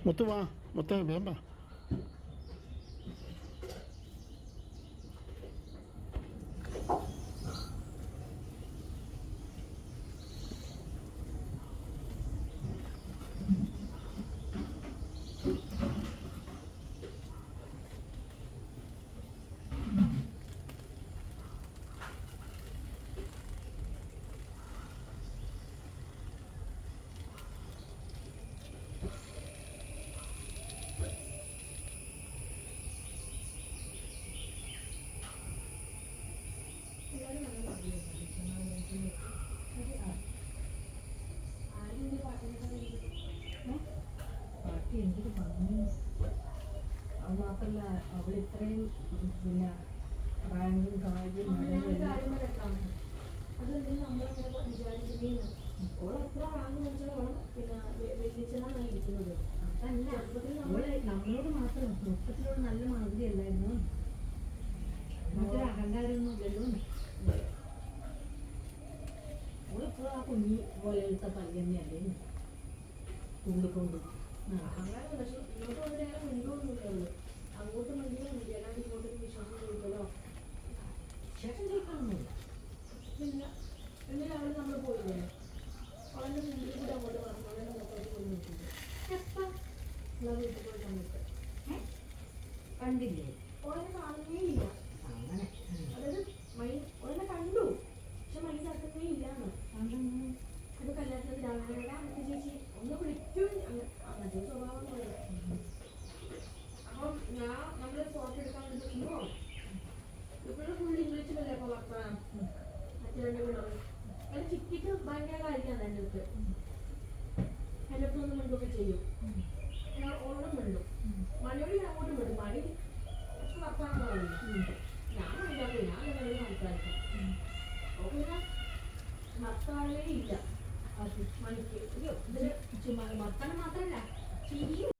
മുത്ത് വാ, മുത്ത വേണ്ട. എന്തൊരു ഭംഗി. അത് മാത്രമല്ല അവൾ ഇത്രയും പിന്നെ റാങ്കും കാര്യം നമ്മളോട് മാത്രം മൊത്തത്തിലുള്ള നല്ല മാതിരി അല്ലായിരുന്നു. മറ്റൊരു അഹങ്കാരമൊന്നും ഇല്ലല്ലോ. അവളിപ്പോൾ ആ കുഞ്ഞി പോലെത്തെ പല്ല് തന്നെയല്ലേ കൊണ്ടുകൊണ്ട് അങ്ങോട്ട് മതിയൊന്നുമില്ല. അല്ലാണ്ട് ഇങ്ങോട്ടൊരു വിശ്വാസം ചോദിക്കലോ ചേട്ടൻ ചോദിക്കാനൊന്നുമില്ല. പിന്നെ എന്നിട്ട് അവള് നമ്മൾ പോയില്ലേ, അവളുടെ മുമ്പിൽ കൂടെ അങ്ങോട്ട് പറഞ്ഞു അവളുടെ മുഖത്തേക്ക് പോയി നോക്കിയില്ല. വീട്ടിൽ പോയി സമയത്ത് കണ്ടില്ലേ? അവളെ കാണുന്നേ ഇല്ല. അങ്ങനെ അതായത് അവളെ കണ്ടു, പക്ഷെ മൈൻഡ് ആക്കുന്നേ ഇല്ലാന്ന്. അത് കല്യാണത്തിന് രാവിലെ അങ്ങനത്തെ ചേച്ചി ഒന്ന് വിളിക്കും, അങ്ങനത്തെ സ്വഭാവം പോലെ. അപ്പം നമ്മള് ഫോട്ടോ എടുക്കാൻ വേണ്ടിക്കുമ്പോ ഇപ്പോഴും ഫുൾ ഇംഗ്ലീഷിലല്ലേ അപ്പൊ വർത്താനം. അച്ഛൻ്റെ കൂടെ അത് ചിക്കിട്ട് ഭയങ്കര കാര്യമാണ് എൻ്റെ അടുത്ത്. എൻ്റെ അടുത്ത് ഒന്ന് മിണ്ടൊക്കെ ചെയ്യും. ഓരോടും മിണ്ടും. മണിയോട് ഞാൻ അങ്ങോട്ട് വിടും. മണി വർത്താനം പറയില്ല. ഞാൻ മിണ്ടാതെ ഞാൻ എന്നോട് സംസാരിക്കും. അപ്പോൾ പിന്നെ ഭർത്താവേ ഇല്ല മണിക്ക്. വർത്താനം മാത്രമല്ല ചിരിയും.